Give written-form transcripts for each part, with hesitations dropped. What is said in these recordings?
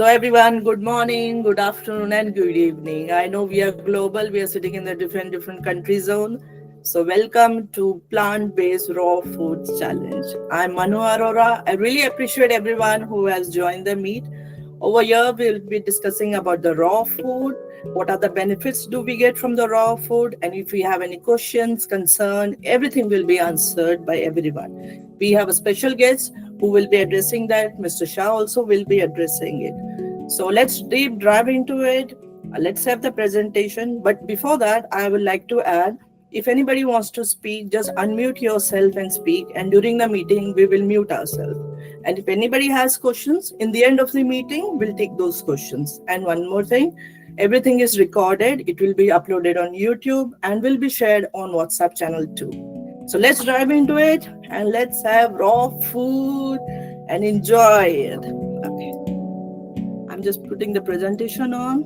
So, everyone, good morning, good afternoon, and good evening. I know we are global, we are sitting in the different country zone. So, welcome to Plant Based Raw Foods Challenge. I'm Manu Arora. I really appreciate everyone who has joined the meet. Over here, we'll be discussing about the raw food. What are the benefits do we get from the raw food? And if we have any questions, concern, everything will be answered by everyone. We have a special guest who will be addressing that. Mr. Shah also will be addressing it. So let's deep dive into it. Let's have the presentation. But before that, I would like to add if anybody wants to speak, just unmute yourself and speak. And during the meeting, we will mute ourselves. And if anybody has questions, in the end of the meeting, we'll take those questions. And one more thing, everything is recorded. It will be uploaded on YouTube and will be shared on WhatsApp channel too. So let's dive into it and let's have raw food and enjoy it. Okay. I'm just putting the presentation on.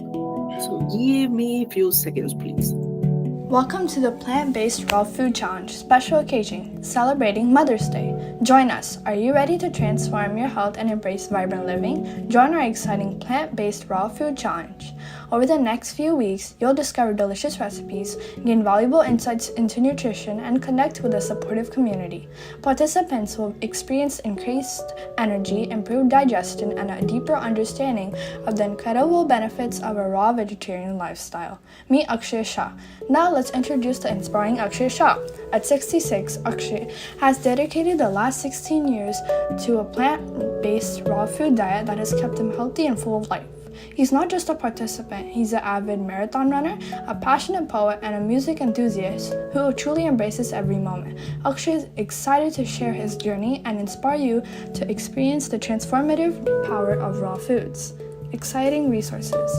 So give me a few seconds, please. Welcome to the Plant-Based Raw Food Challenge special occasion celebrating Mother's Day. Join us. Are you ready to transform your health and embrace vibrant living? Join our exciting Plant-Based Raw Food Challenge. Over the next few weeks, you'll discover delicious recipes, gain valuable insights into nutrition, and connect with a supportive community. Participants will experience increased energy, improved digestion, and a deeper understanding of the incredible benefits of a raw vegetarian lifestyle. Meet Axay Shah. Now let's introduce the inspiring Axay Shah. At 66, Axay has dedicated the last 16 years to a plant-based raw food diet that has kept him healthy and full of life. He's not just a participant, he's an avid marathon runner, a passionate poet, and a music enthusiast who truly embraces every moment. Axay is excited to share his journey and inspire you to experience the transformative power of raw foods. Exciting resources.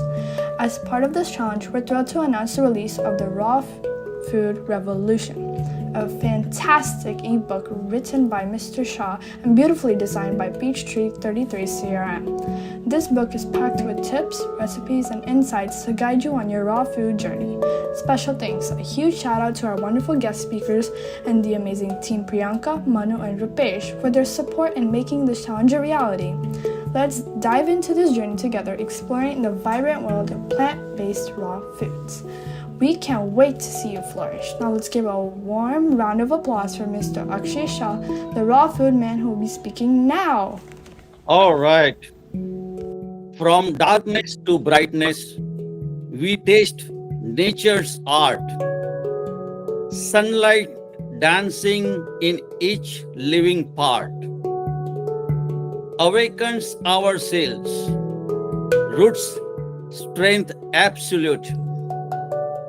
As part of this challenge, we're thrilled to announce the release of the Raw Food Revolution, a fantastic ebook written by Mr. Shah and beautifully designed by Peachtree 33 CRM. This book is packed with tips, recipes, and insights to guide you on your raw food journey. Special thanks, a huge shout out to our wonderful guest speakers and the amazing team Priyanka, Manu, and Rupesh for their support in making this challenge a reality. Let's dive into this journey together, exploring the vibrant world of plant-based raw foods. We can't wait to see you flourish. Now let's give a warm round of applause for Mr. Axay Shah, the raw food man who will be speaking now. All right. From darkness to brightness, we taste nature's art. Sunlight dancing in each living part awakens our cells. Roots, strength absolute.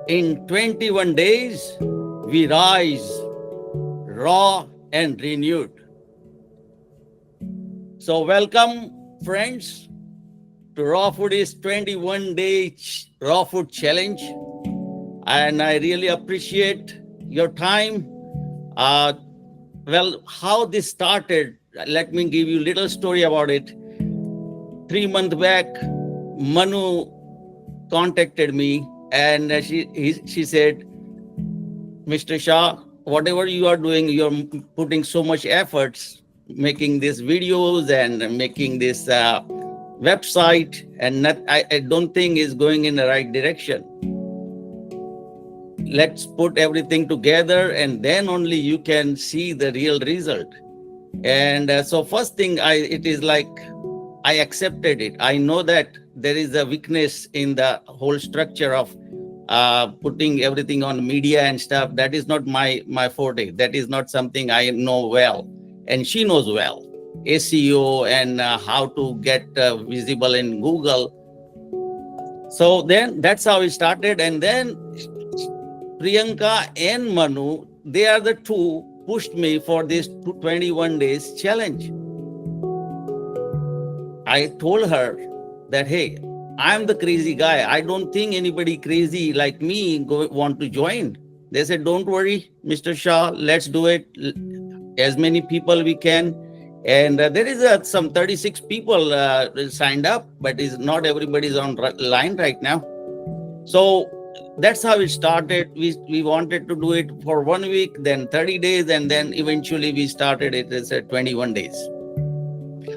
In 21 days, we rise, raw and renewed. So welcome, friends, to Raw Food's 21-day Raw Food Challenge. And I really appreciate your time. Well, how this started, let me give you a little story about it. 3 months back, Manu contacted me and she said, Mr. Shah, whatever you are doing, you're putting so much efforts making these videos and making this website, and I don't think is going in the right direction. Let's put everything together and then only you can see the real result. And so first thing, it is like I accepted it. I know that there is a weakness in the whole structure of putting everything on media and stuff. That is not my forte. That is not something I know well. And she knows well. SEO and how to get visible in Google. So then that's how it started. And then Priyanka and Manu, they are the two pushed me for this 21 days challenge. I told her that, hey, I'm the crazy guy. I don't think anybody crazy like me want to join. They said, don't worry, Mr. Shah, let's do it. As many people we can. And there is some 36 people signed up, but not everybody is on line right now. So that's how it started. We wanted to do it for 1 week, then 30 days, and then eventually we started it as 21 days.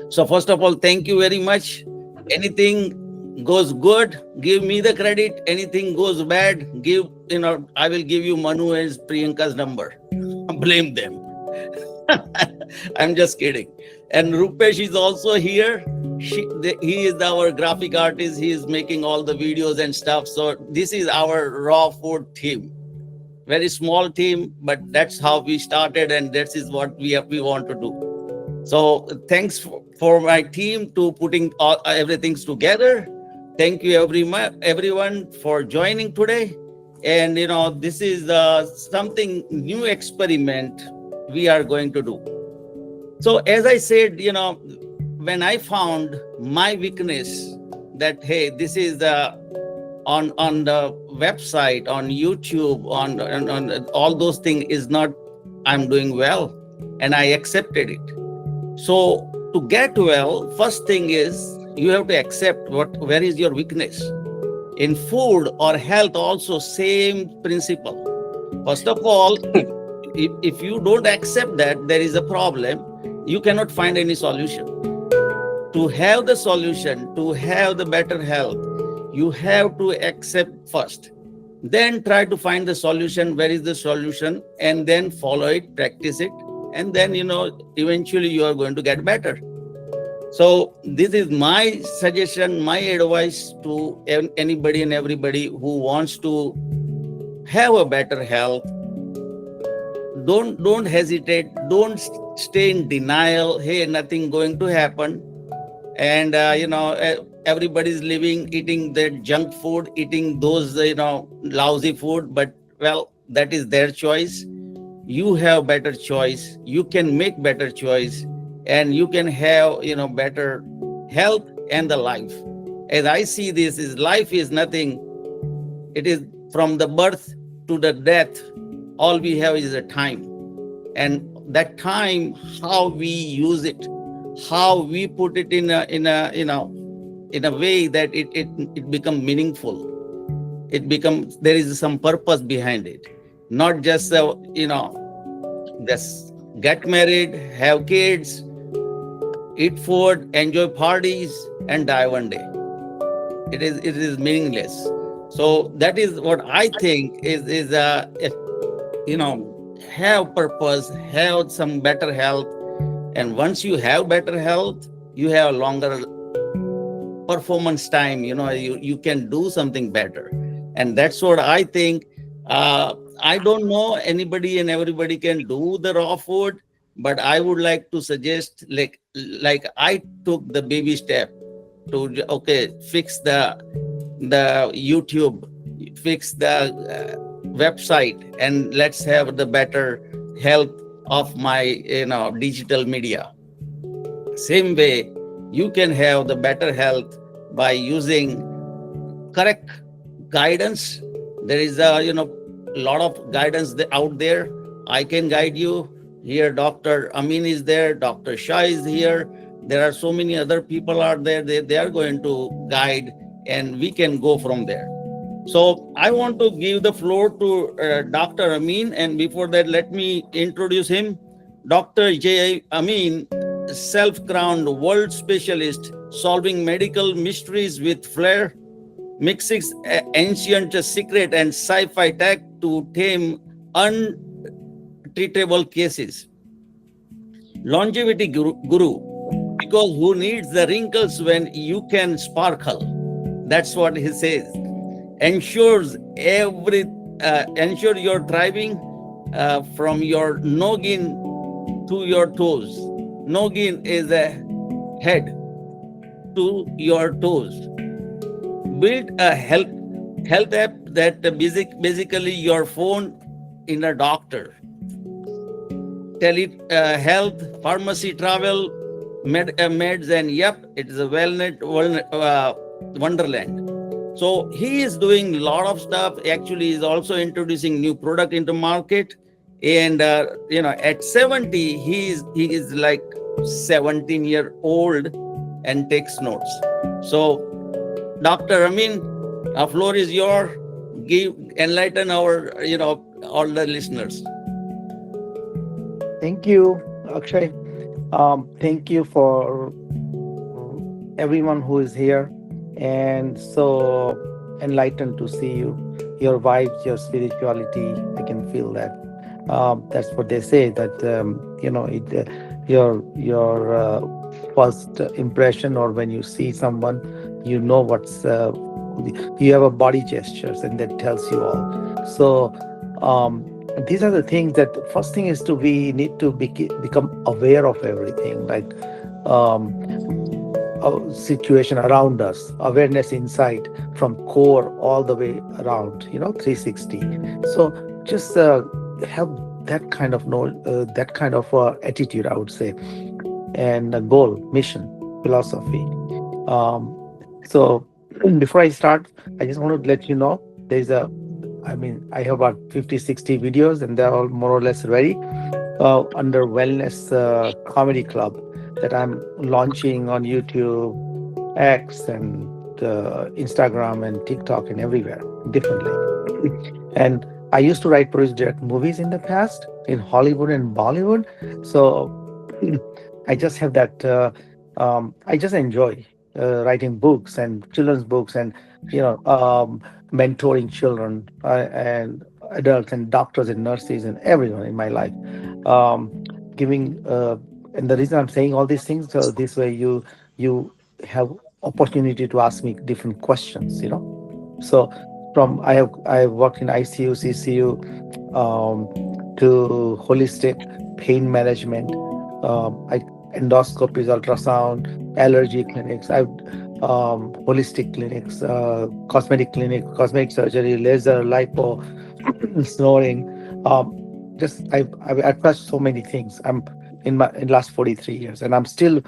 So first of all, thank you very much. Anything goes good, give me the credit. Anything goes bad, I will give you Manu and Priyanka's number. Blame them. I'm just kidding. And Rupesh is also here. He is our graphic artist. He is making all the videos and stuff. So this is our raw food team. Very small team, but that's how we started, and that is what we want to do. So thanks for my team to putting everything together. Thank you everyone for joining today. And this is something new experiment we are going to do. So as I said, when I found my weakness, that hey, this is the on the website, on YouTube, on all those things is not I'm doing well, and I accepted it. So to get well, first thing is you have to accept where is your weakness. In food or health also same principle. First of all, if you don't accept that there is a problem, you cannot find any solution. To have the solution, to have the better health, you have to accept first. Then try to find the solution, where is the solution, and then follow it, practice it, and then eventually you are going to get better. So this is my suggestion, my advice to anybody and everybody who wants to have a better health. Don't hesitate, don't stay in denial, hey, nothing going to happen. And everybody's eating their junk food, eating those lousy food, but well, that is their choice. You have better choice, you can make better choice, and you can have better health and the life. As I see this, is life is nothing. It is from the birth to the death, all we have is a time. And that time, how we use it, how we put it in a way that it become meaningful. It becomes, there is some purpose behind it, not just just get married, have kids, eat food, enjoy parties, and die one day. It is meaningless. So that is what I think is if have purpose, have some better health. And once you have better health, you have longer performance time. You can do something better. And that's what I think. I don't know anybody and everybody can do the raw food, but I would like to suggest, like I took the baby step to fix the YouTube, fix the website, and let's have the better health of my digital media. Same way, you can have the better health by using correct guidance. There is a lot of guidance out there. I can guide you. Here Dr. Amin is there, Dr. Shah is here. There are so many other people out there. They are going to guide, and we can go from there. So I want to give the floor to Dr. Amin, and before that, let me introduce him. Dr. Jay Amin, self-crowned world specialist, solving medical mysteries with flair, mixing ancient secret and sci-fi tech to tame untreatable cases. Longevity guru, because who needs the wrinkles when you can sparkle? That's what he says. Ensure you're driving from your noggin to your toes. Noggin is a head to your toes. Build a health app that basically your phone in a doctor. Health, pharmacy, travel, meds, and yep, it is a wellness wonderland. So he is doing a lot of stuff. Actually, he's also introducing new product into market. And at 70, he is like 17-year-old and takes notes. So, Dr. Amin, the floor is yours. Enlighten our all the listeners. Thank you, Akshay. Thank you for everyone who is here, and so enlightened to see you, your vibes, your spirituality. I can feel that. That's what they say, that your first impression, or when you see someone, you know what's you have a body gestures, and that tells you all. So these are the things that first thing is to we need to become aware of everything, like um, situation around us, awareness inside, from core all the way around, 360. So just have that kind of that kind of attitude, I would say, and a goal, mission, philosophy. um, so before I start, I just want to let you know, there's a I mean, I have about 50, 60 videos, and they're all more or less ready under Wellness Comedy Club, that I'm launching on YouTube, X, and Instagram, and TikTok, and everywhere differently. And I used to write, produce, direct movies in the past in Hollywood and Bollywood. So I just have that. I just enjoy writing books and children's books, and mentoring children and adults and doctors and nurses and everyone in my life. Um, giving and the reason I'm saying all these things, so this way you have opportunity to ask me different questions. So from I have worked in ICU, CCU, um, to holistic pain management, I endoscopies, ultrasound, allergy clinics. I've holistic clinics, cosmetic clinic, cosmetic surgery, laser, lipo, snoring. Um, just I've touched so many things. I'm in last 43 years, and I'm still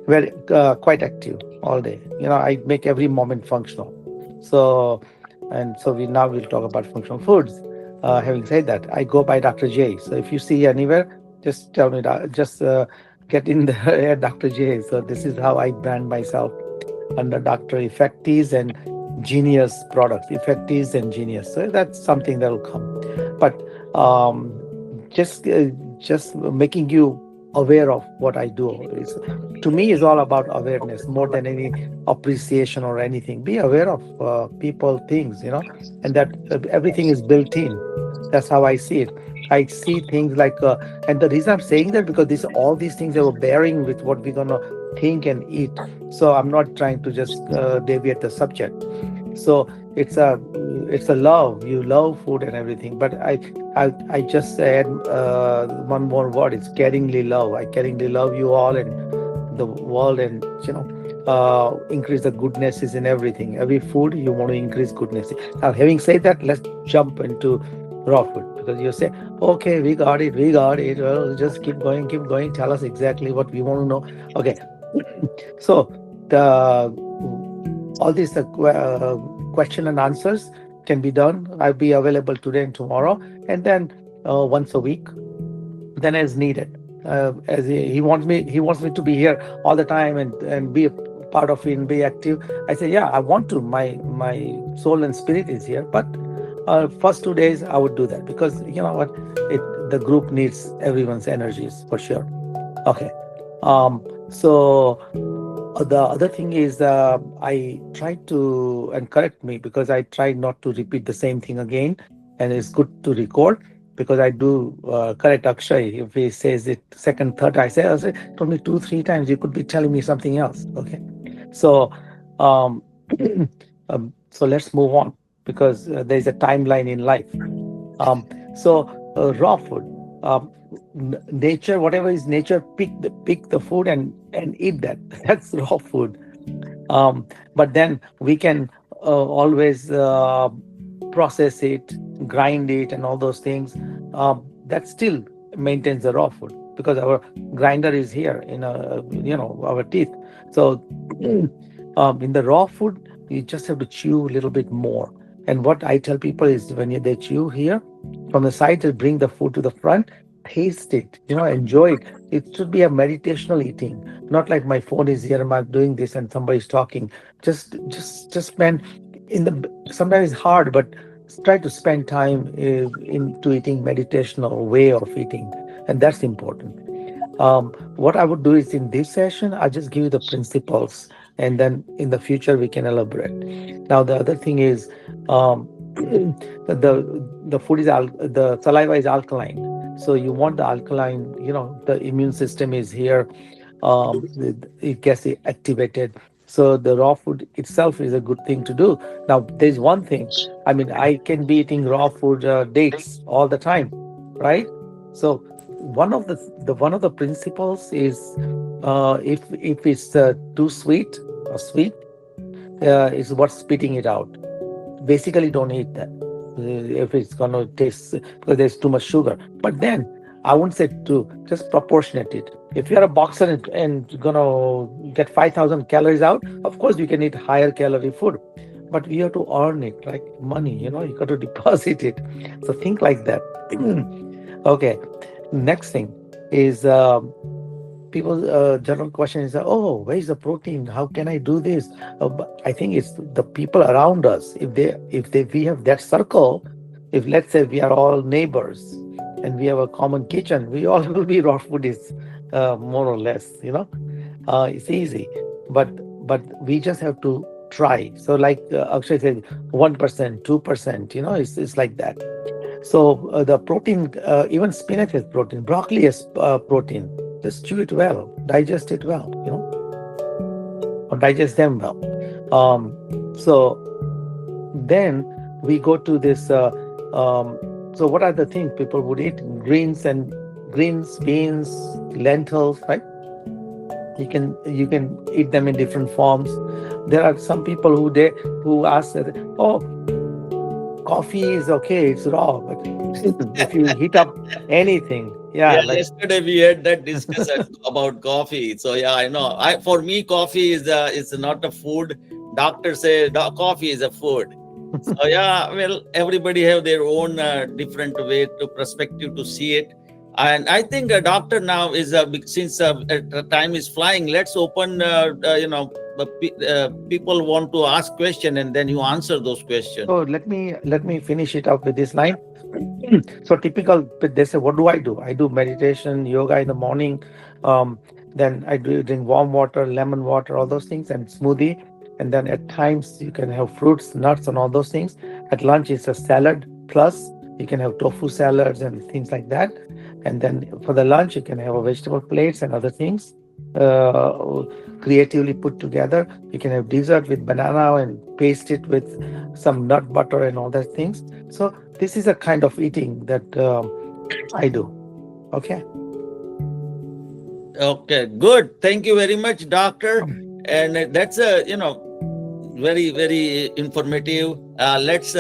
very quite active all day. I make every moment functional. So, and so we'll talk about functional foods. Having said that, I go by Dr. J. So if you see anywhere, just tell me. Just get in there, Dr. J. So this is how I brand myself, under Dr. Effecties and Genius products. Effecties and Genius. So that's something that will come. But just just making you aware of what I do is, to me, is all about awareness more than any appreciation or anything. Be aware of people, things, and that everything is built in. That's how I see it. I see things like, and the reason I'm saying that, because all these things that were bearing with what we're gonna think and eat. So I'm not trying to just deviate the subject. So it's a love. You love food and everything, but I just said one more word. It's caringly love. I caringly love you all and the world, and increase the goodness is in everything. Every food you want to increase goodness. Now, having said that, let's jump into raw food, because you say, okay, we got it. Well, just keep going, keep going. Tell us exactly what we want to know. Okay, so the all these question and answers can be done. I'll be available today and tomorrow, and then once a week, then as needed. As he wants me to be here all the time, and be a part of it and be active. I say, yeah, I want to. My soul and spirit is here, but first 2 days I would do that, because you know what, the group needs everyone's energies for sure. Okay. So the other thing is, I try to, and correct me, because I try not to repeat the same thing again, and it's good to record, because I do correct Akshay if he says it second, third. I say, told me 2, 3 times. You could be telling me something else. Okay, so um, so let's move on, because there's a timeline in life. So raw food, nature, whatever is nature, pick the food and eat that. That's raw food. But then we can always process it, grind it, and all those things. That still maintains the raw food, because our grinder is here in our teeth. So in the raw food, you just have to chew a little bit more. And what I tell people is, when they chew here from the side, to bring the food to the front, taste it, enjoy it. It should be a meditational eating, not like my phone is here, I'm doing this and somebody's talking. Just spend in the sometimes it's hard, but try to spend time into eating meditational way of eating, and that's important. What I would do is in this session, I just give you the principles, and then in the future we can elaborate. Now, the other thing is, the food is the saliva is alkaline, so you want the alkaline. The immune system is here. It gets activated. So the raw food itself is a good thing to do. Now, there's one thing. I mean, I can be eating raw food, dates all the time, right? So one of the principles is, if it's too sweet or sweet, is what's spitting it out. Basically, don't eat that. If it's gonna taste, because there's too much sugar. But then I wouldn't say to just proportionate it. If you're a boxer and gonna get 5,000 calories out, of course you can eat higher calorie food. But we have to earn it, like money. You got to deposit it. So think like that. Okay. Next thing is, people's general question is, oh, where's the protein? How can I do this? But I think it's the people around us. If we have that circle, if let's say we are all neighbors and we have a common kitchen, we all will be raw foodies, more or less. It's easy, but we just have to try. So like, Akshay said, 1%, 2%. It's like that. So the protein, even spinach has protein, broccoli has protein. Just chew it well, digest it well, or digest them well. So then we go to this. So what are the things people would eat? Greens, beans, lentils, right? You can eat them in different forms. There are some people who ask that, oh, coffee is okay, it's raw, but if you heat up anything, yeah, Yeah, like yesterday we had that discussion about coffee. So yeah, I know. For me, coffee is not a food. Doctor say coffee is a food. So yeah, well, everybody have their own different way to perspective to see it. And I think a doctor now is since time is flying. Let's open. People want to ask question, and then you answer those questions. so let me finish it up with this line. So typical, but they say, what do? I do meditation, yoga in the morning. Um, then I drink warm water, lemon water, all those things, and smoothie. And then at times you can have fruits, nuts, and all those things. At lunch, it's a salad plus. You can have tofu salads and things like that. And then for the lunch, you can have a vegetable plates and other things, uh, creatively put together. You can have dessert with banana and paste it with some nut butter and all that things. So this is a kind of eating that I do. Okay. Okay, good. Thank you very much, doctor. And that's very very informative. Let's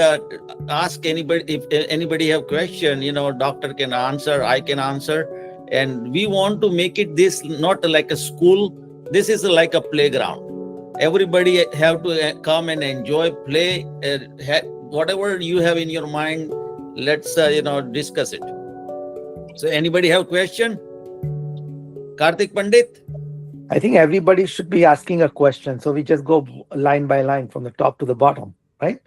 ask anybody if anybody have question. Doctor can answer, I can answer, and we want to make it this not like a school. This is like a playground. Everybody have to come and enjoy, play, whatever you have in your mind. Let's discuss it. So anybody have question? Karthik Pandit. I think everybody should be asking a question. So we just go line by line from the top to the bottom, right?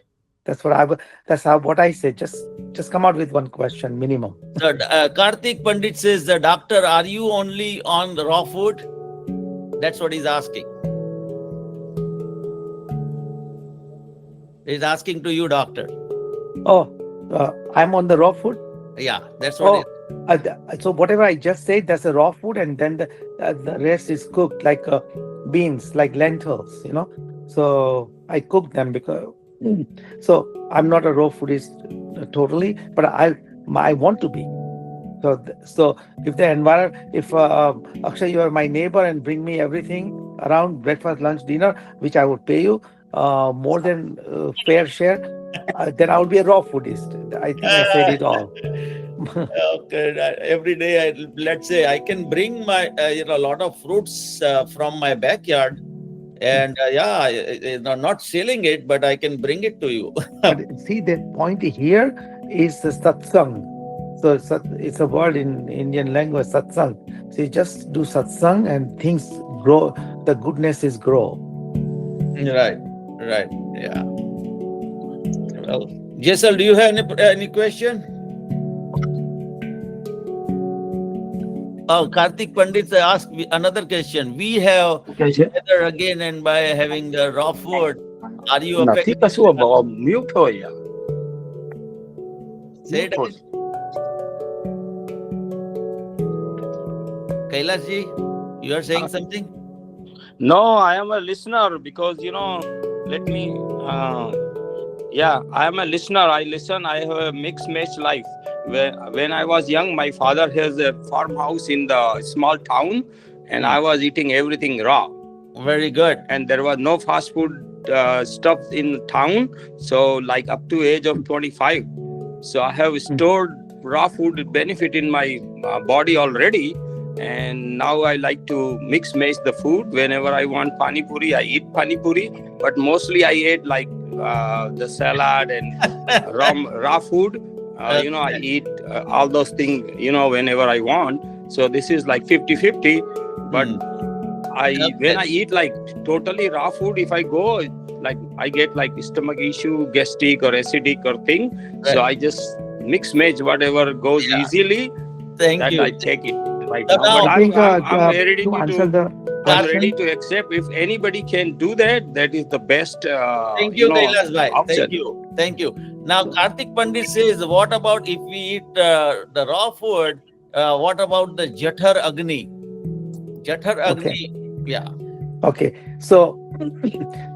That's what I would. That's how what I say. Just come out with one question minimum. So Karthik Pandit says, the doctor, are you only on the raw food? That's what he's asking. He's asking to you, doctor. Oh, I'm on the raw food. Yeah, that's what. So whatever I just said, that's a raw food, and then the rest is cooked, like beans, like lentils. So I cook them because. So I'm not a raw foodist totally, but I want to be. So if the environment, if Akshay, you are my neighbor and bring me everything around breakfast, lunch, dinner, which I would pay you more than fair share, then I will be a raw foodist. I think I said it all. Okay, every day, let's say I can bring my a lot of fruits from my backyard, and not selling it, but I can bring it to you. But see, the point here is the satsang. So it's a word in Indian language, satsang. So you just do satsang and things grow. The goodness is grow. Right, yeah. Well, Jessel, do you have any question? Oh, Karthik Pandit asked another question. We have Can you weather again, and by having the raw food, are you નથી affected? કશું mute હોય યાર Say it mute again. Kailash ji, you are saying something? No, I am a listener because let me. Yeah, I am a listener. I listen. I have a mixed match life. When I was young, my father has a farmhouse in the small town, and I was eating everything raw. Very good. And there was no fast food stuff in town. So, like up to age of 25, so I have stored raw food benefit in my body already. And now I like to mix match the food. Whenever I want pani puri, I eat pani puri. But mostly I ate like the salad and raw food. I eat all those things, whenever I want. So this is like 50-50. But when I eat like totally raw food, if I go, like I get like stomach issue, gastric or acidic or thing. So I just mix match whatever goes easily. Thank That you. I take it right So now. now, But I think I'm ready to answer to the I'm question. ready to accept if anybody can do that. That is the best, thank you, Kailash bhai. Thank option. you. Thank you. Now, Karthik Pandit says, what about if we eat the raw food? What about the Jathar Agni? Jathar Okay. Agni, yeah. Okay. So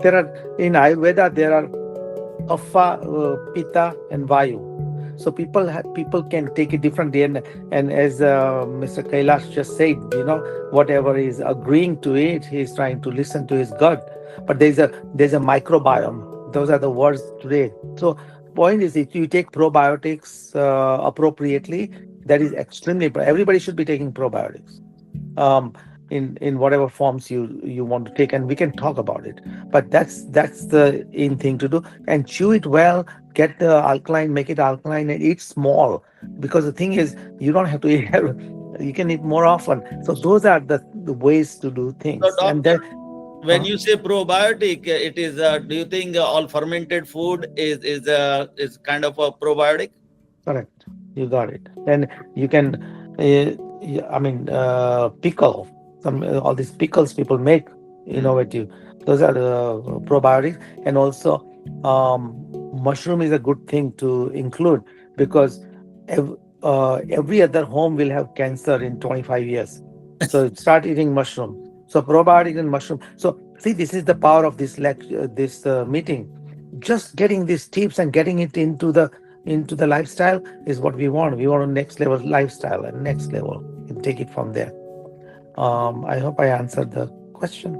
there are in Ayurveda there are Kapha, Pitta, and Vayu. So people can take it differently, and as Mr. Kailash just said, whatever is agreeing to it, he's trying to listen to his gut. But there's a microbiome. Those are the words today. So point is, if you take probiotics appropriately, that is extremely. Everybody should be taking probiotics um, in whatever forms you want to take, and we can talk about it. But that's the in thing to do, and chew it well. Get the alkaline, make it alkaline, and eat small. Because the thing is, you don't have to eat. You can eat more often. So those are the ways to do So, things. And then, doctor, when you say probiotic, it is. Do you think all fermented food is kind of a probiotic? correct, you got it. And you can, I mean, pickle. All these pickles people make innovative. Those are probiotics, and also mushroom is a good thing to include because every other home will have cancer in 25 years. So start eating mushroom. So probiotic and mushroom. So see, this is the power of this meeting. Just getting these tips and getting it into the lifestyle is what we want. We want a next level lifestyle and next level. You can take it from there. I hope I answered the question.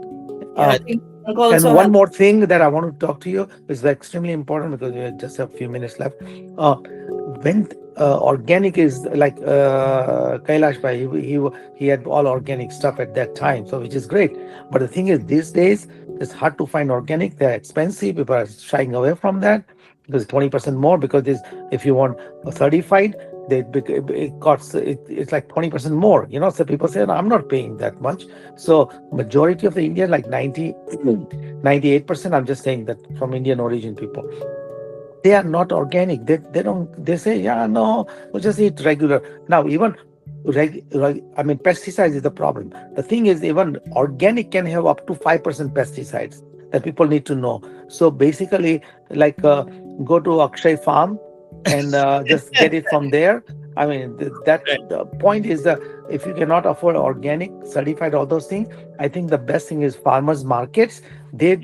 Yeah, I Uh, think Priyanka and also one has. more thing that I want to talk to you is extremely important because we have just a few minutes left. When organic is like Kailash Bhai, he had all organic stuff at that time, so which is great. But the thing is, these days it's hard to find organic. They're expensive. People are shying away from that because 20% more. Because if you want a certified, it costs it's like 20% more. So people say, "No, I'm not paying that much." So majority of the Indian, like 98%, I'm just saying that from Indian origin people, they are not organic. They don't. They say, yeah, no, we'll just eat regular. Now even I mean, pesticides is the problem. The thing is, even organic can have up to 5% pesticides that people need to know. So basically, like go to Akshay Farm and just get it from there. I mean, that the point is that if you cannot afford organic, certified, all those things, I think the best thing is farmers markets. They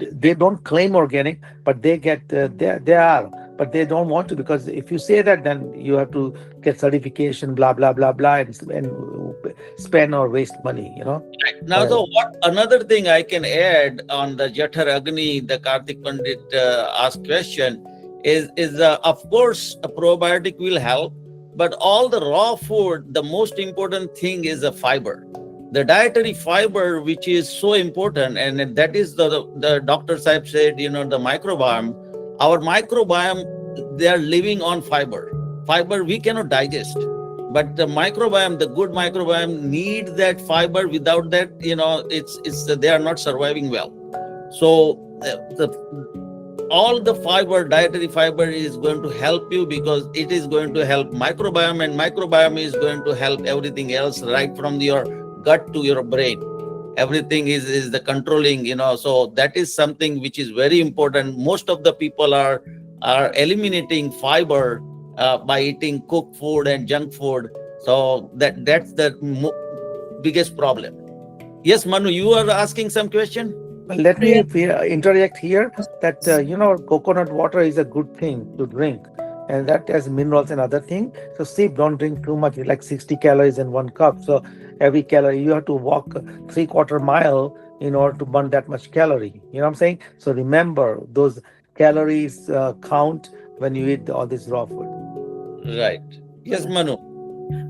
don't claim organic, but they get they are, but they don't want to, because if you say that, then you have to get certification, blah blah blah blah, and spend or waste money. Now, so what another thing I can add on the Jathar Agni, the Karthik Pandit asked question is of course a probiotic will help, but all the raw food, the most important thing is the fiber, the dietary fiber, which is so important, and that is the doctor Sahib said, the microbiome, our microbiome, they are living on fiber. Fiber we cannot digest, but the microbiome, the good microbiome, need that fiber. Without that, it's they are not surviving well. So the all the fiber, dietary fiber is going to help you, because it is going to help microbiome, and microbiome is going to help everything else, right from your gut to your brain. Everything is the controlling, so that is something which is very important. Most of the people are eliminating fiber by eating cooked food and junk food. So that's the biggest problem. Yes, Manu, you are asking some question. Well, let me Priyanka, interject here that coconut water is a good thing to drink, and that has minerals and other thing. So see, don't drink too much. It's like 60 calories in 1 cup. So every calorie you have to walk 3/4 mile in order to burn that much calorie. You know what I'm saying? So remember those calories count when you eat all this raw food. Right. Yes, Manu.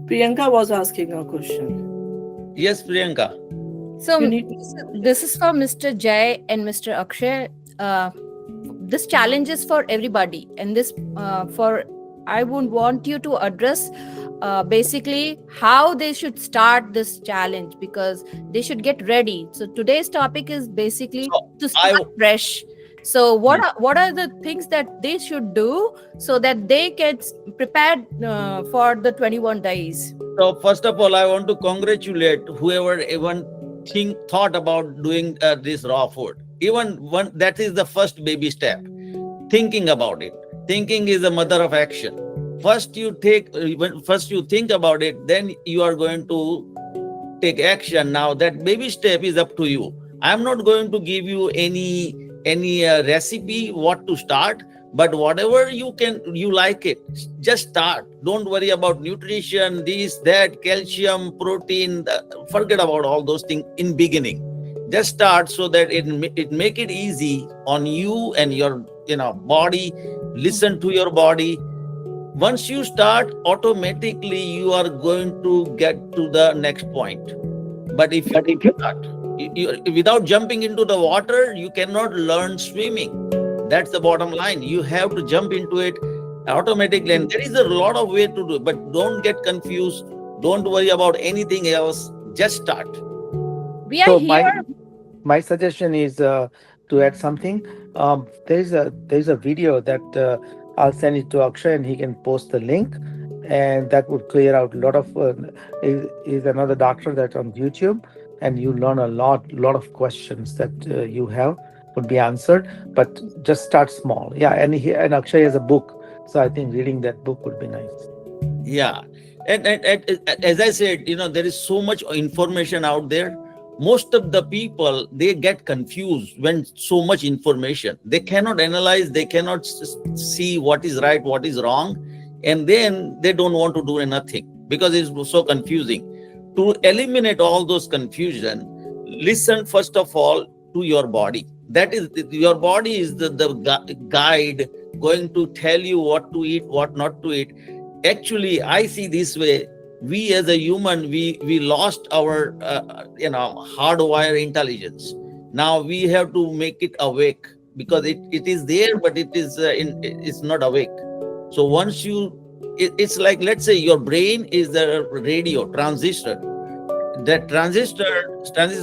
Priyanka was asking a question. Yes, Priyanka. So You need this is for Mr. Jay and Mr. Akshay. This challenge is for everybody, and this for I would want you to address basically how they should start this challenge, because they should get ready. So today's topic is basically So to I start fresh. So what are the things that they should do so that they get prepared for the 21 days? So first of all, I want to congratulate whoever even thought about doing this raw food. Even one, that is the first baby step. Thinking about it. Thinking is the mother of action. First you think about it, then you are going to take action. Now that baby step is up to you. I'm not going to give you any recipe what to start, but whatever you like it, just start. Don't worry about nutrition, this, that, calcium, protein. Forget about all those things in beginning. Just start, so that it make it easy on you and your body. Listen to your body. Once you start, automatically you are going to get to the next point. But if you start, without jumping into the water, you cannot learn swimming. That's the bottom line. You have to jump into it automatically, and there is a lot of way to do it. But don't get confused. Don't worry about anything else. Just start. We are So here. my suggestion is to add something. There's a video that I'll send it to Akshay, and he can post the link, and that would clear out a lot of. Is another doctor that on YouTube, and you learn a lot of questions that you have would be answered. But just start small. Yeah, and Akshay has a book, so I think reading that book would be nice. Yeah. And as I said, there is so much information out there. Most of the people, they get confused when so much information. They cannot analyze, they cannot see what is right, what is wrong. And then they don't want to do nothing because it's so confusing. To eliminate all those confusion, listen first of all to your body. That is, your body is the guide going to tell you what to eat, what not to eat. Actually, I see this way. We as a human, we lost our hardwire intelligence. Now we have to make it awake, because it is there, but it's not awake. So once it's like, let's say your brain is the radio transistor. That transistor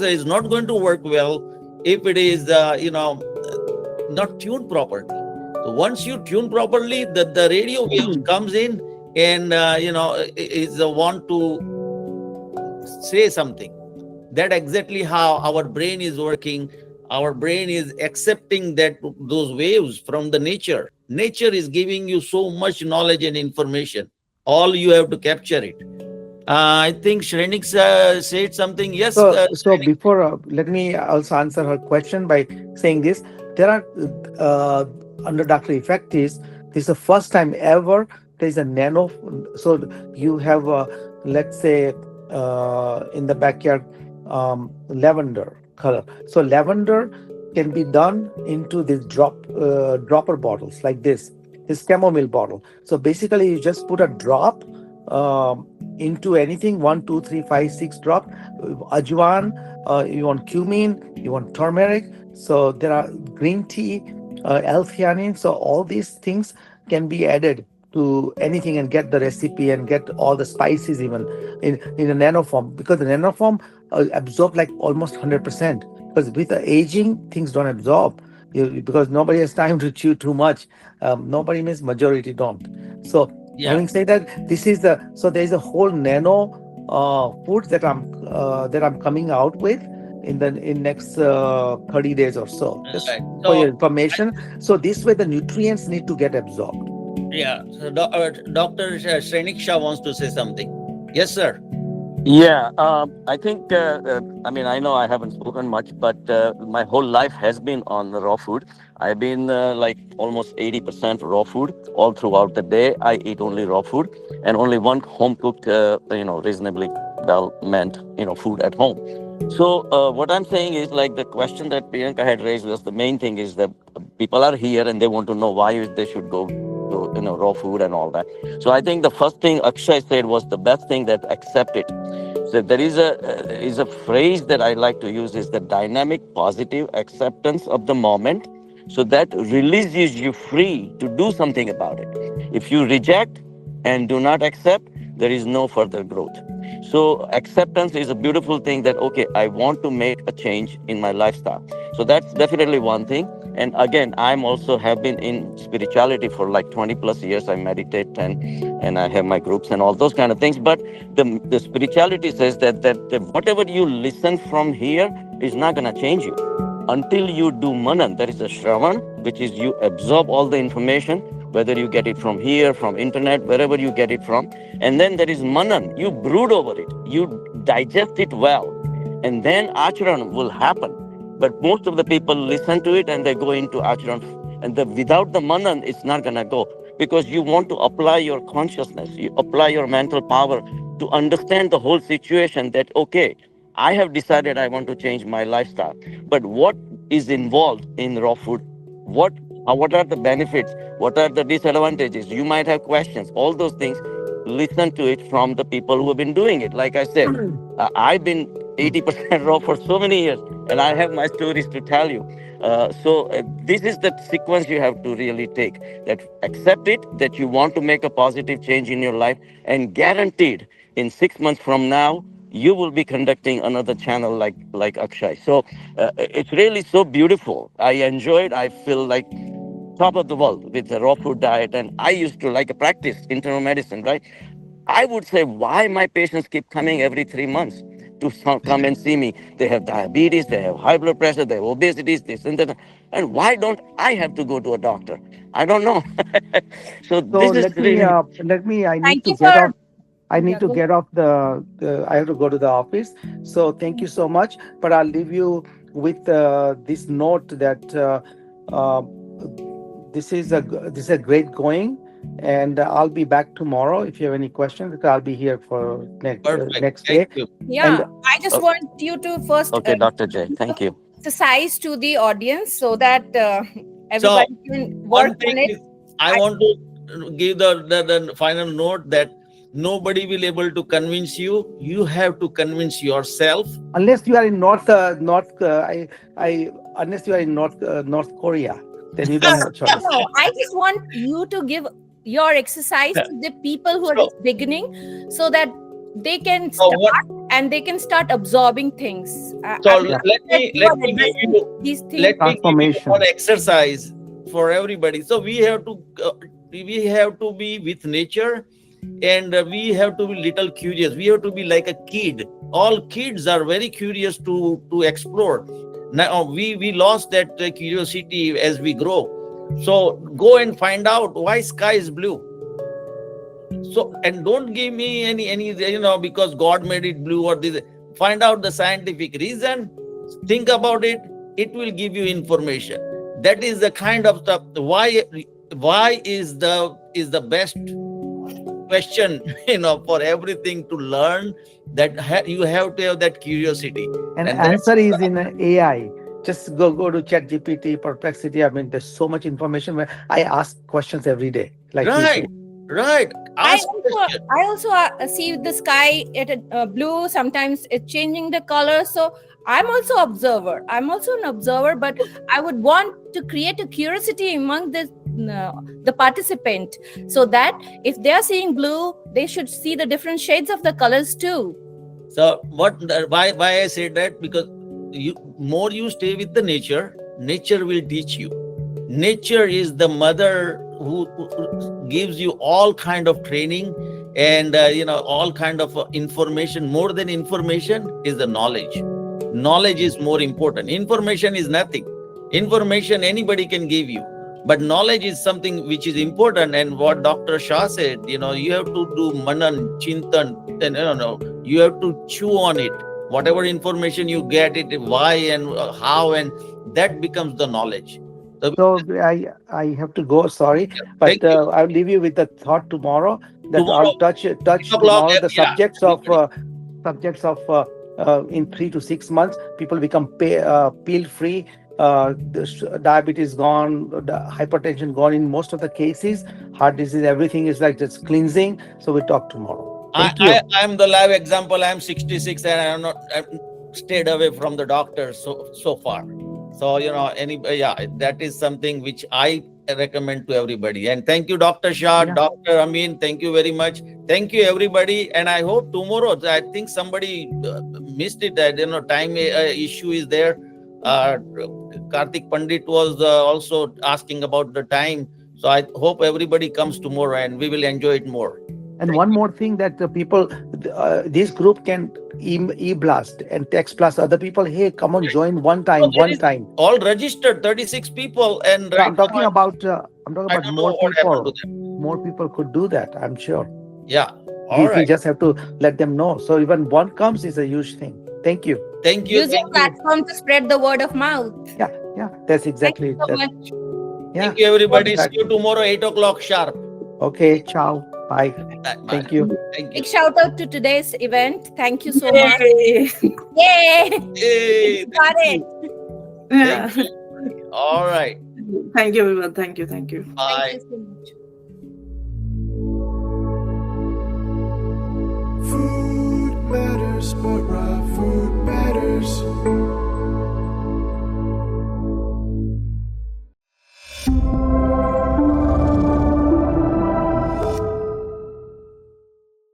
is not going to work well if it is not tuned properly. So once you tune properly, the radio waves comes in, and is the want to say something. That exactly how our brain is working. Our brain is accepting those waves from the nature. Nature is giving you so much knowledge and information. All you have to capture it. I think Shrenik said something. Yes, So Shrenik. before, let me also answer her question by saying this. There are uh, under Dr. Effectis, this is the first time ever there is a nano. So you have, let's say, in the backyard, lavender color. So lavender can be done into these dropper bottles like this chamomile bottle. So basically, you just put a drop into anything, 1, 2, 3, 5, 6 drop. Ajwan, you want cumin, you want turmeric. So there are green tea, L-theanine. So all these things can be added to anything and get the recipe and get all the spices even in a nano form, because the nano form absorb like almost 100%, because with the aging things don't absorb. because nobody has time to chew too much. Nobody means majority don't. So Yeah. having said that, this is the so there is a whole nano foods that I'm coming out with in next 30 days or so, just Right. for your So information. So this way the nutrients need to get absorbed. yeah. So Dr. Shrenik Shah wants to say something. Yes, sir. Yeah, I think, I mean, I know I haven't spoken much, but my whole life has been on the raw food. I've been like almost 80% raw food all throughout the day. I eat only raw food and only one home cooked, reasonably well meant, food at home. So, what I'm saying is like the question that Priyanka had raised was the main thing is that people are here and they want to know why they should go to, raw food and all that. So, I think the first thing Akshay said was the best thing, that accept it. So there is a phrase that I like to use, is the dynamic positive acceptance of the moment. So that releases you free to do something about it. If you reject and do not accept, there is no further growth. So acceptance is a beautiful thing, that okay, I want to make a change in my lifestyle. So that's definitely one thing. And again, I'm also have been in spirituality for like 20 plus years. I meditate and I have my groups and all those kind of things. But the spirituality says that whatever you listen from here is not going to change you until you do manan. There is a shravan, which is you absorb all the information, whether you get it from here, from internet, wherever you get it from. And then there is manan, you brood over it, you digest it well, and then acharan will happen. But most of the people listen to it and they go into acharan, and without the manan it's not going to go, because you want to apply your consciousness, you apply your mental power to understand the whole situation, that okay, I have decided I want to change my lifestyle, but what is involved in raw food? What what are the benefits? What are the disadvantages? You might have questions. All those things, listen to it from the people who have been doing it. Like I said, I've been 80% raw for so many years, and I have my stories to tell you. So this is the sequence you have to really take. That accept it, that you want to make a positive change in your life, and guaranteed in 6 months from now you will be conducting another channel like Akshay. So it's really so beautiful. I enjoy it. I feel like top of the world with the raw food diet. And I used to like practice internal medicine, right? I would say, why my patients keep coming every 3 months to come and see me? They have diabetes, they have high blood pressure, they have obesity, this and that. And why don't I have to go to a doctor? I don't know. So So this is really. let me. I need Thank to you get off. for I need yeah, to go. get off I have to go to the office. So thank you so much. But I'll leave you with this note that uh, this is a great going, and I'll be back tomorrow. If you have any questions, I'll be here for Perfect. next Thank day. you. And Yeah, I just Oh, want you to first okay, Dr. J, thank you. exercise to the audience so that So everybody can work one thing on it. is, I I, want to give the final note that nobody will able to convince you. You have to convince yourself. unless you are in unless you are in North Korea, then you don't have a choice. no, I just want you to give your exercise to the people who are So, just beginning so that they can so start what? and they can start absorbing things. So I'm Yeah, glad that you let are me give addressing you these things. let me give you one transformation. exercise for everybody. So we have to be with nature, and we have to be little curious. We have to be like a kid. All kids are very curious to explore. Now we lost that curiosity as we grow. So go and find out why sky is blue. So, and don't give me any because God made it blue or this. Find out the scientific reason, think about it. It will give you information. That is the kind of stuff. Why is the best question for everything to learn. That you have to have that curiosity. And And that's answer is in AI. Just go to Chat GPT, Perplexity. I mean, there's so much information where I ask questions every day, like you right. too. Right. I Ask also question. I also see the sky at a, blue. Sometimes it's changing the color. So I'm also observer. I'm also an observer, but I would want to create a curiosity among the participant, so that if they are seeing blue, they should see the different shades of the colors too. So why I said that, because you more you stay with the nature, nature will teach you. Nature is the mother who gives you all kind of training and all kind of information. More than information is the knowledge. Knowledge is more important. Information is nothing. Information anybody can give you, but knowledge is something which is important. And what Dr. Shah said, you have to do manan, chintan, and you have to chew on it. Whatever information you get, it why and how, and that becomes the knowledge. So, So I have to go. Sorry, thank but you. I'll leave you with the thought tomorrow that I'll Tomorrow, touch 8 o'clock. tomorrow the Yeah, everybody. subjects of in 3 to 6 months people become peel free. Diabetes gone, the hypertension gone in most of the cases. Heart disease, everything is like just cleansing. So we talk tomorrow. I, Thank I you. I'm the live example. I'm 66 and I've stayed away from the doctor so far. So that is something which I recommend to everybody. And thank you, Dr. Shah, Yeah. Dr. Amin. Thank you very much. Thank you, everybody. And I hope tomorrow. I think somebody missed it. That time issue is there. Karthik Pandit was also asking about the time. So I hope everybody comes tomorrow and we will enjoy it more. And Thank one you. more thing that the people, this group can blast and text blast other people. Hey, come on, join So there one is time. all registered 36 people, and No, right now I'm talking I about don't know more what happened to people. them. More people could do that. I'm sure. Yeah. All We right. just have to let them know. So even one comes is a huge thing. Thank you. Thank you. Use your Thank you. platform to spread the word of mouth. Yeah, that's Thank you exactly so that. much. Yeah. Thank you, everybody. See you Exactly. tomorrow, 8 o'clock sharp. Okay. Ciao. Bye. Bye. Thank you. Thank you. Big shout out to today's event. Thank you so much. Yay. Yay! Hey, We got it. Yeah. thank you. All right. Thank you, everyone. Thank you. Thank you. Thank Bye. you so much. Food matters, but raw food matters.